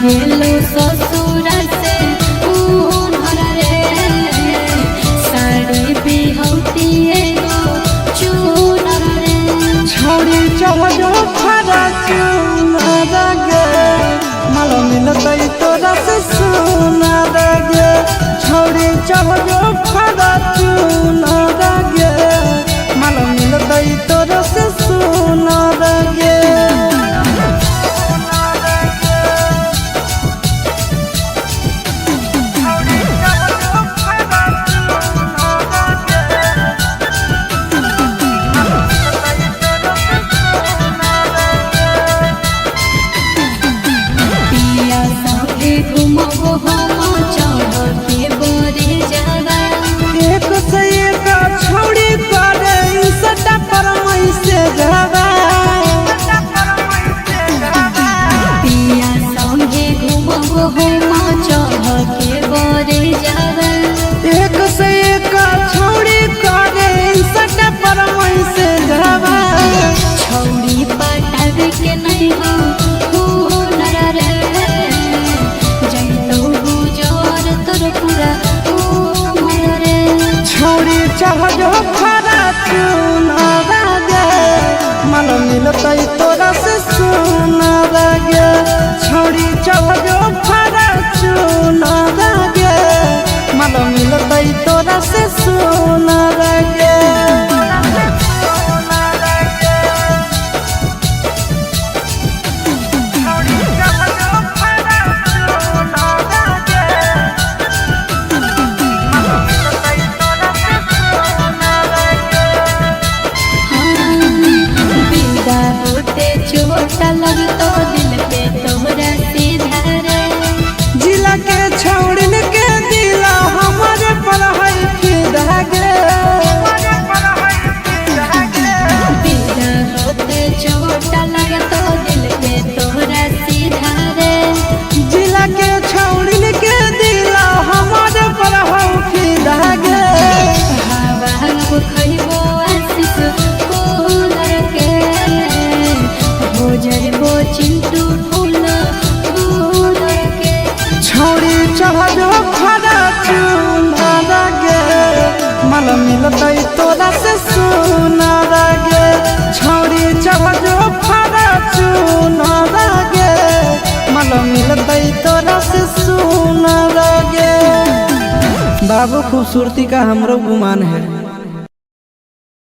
गेलो ससुर से उनहर रे साड़ी बिहौती एगो चूनर रे छोड़ी चढ़ो खरा चूनर गे मालो मिलतई तोरा से सुनर गे छोड़ी चढ़ो खरा चूनर गे मालो मिलतई तोरा से सुनर गे घुमबो हम चढ़ के बोरे जावा एक से एक छोड़ी करे सटा पर मई से जावा पिया संगे घुमबो हम चढ़ के बोरे जावा एक से एक छोड़ी करे सटा पर मई से जावा छौड़ी पटावे के नहीं हो हुनर रे छोड़ी चढ़ो खरा चूनर गे मालो मिलतई तोरा से सुनर गे छोड़ी चढ़ो खरा चूनर गे मालो मिलतई तोरा से सुनर गे चोट लगतो दिल पे तोहरा सीधा रे जिला के छोड़न के दिला हमारे पर है फिदा गे बिना होते चोट लगतो दिल पे तोहरा सीधा रे जिला के छोड़न के दिला हमारे पर है फिदा गे हवा खइबो आशीष फूलर के जरबो चिंटू फूल के छोड़ी चढ़ो खरा चूनर गे मालो मिलतई तोरा से सुनर गे छोड़ी चढ़ो खरा चूनर गे मालो मिलतई तोरा से सुनर गे बाबू खूबसूरती का हमरो गुमान है।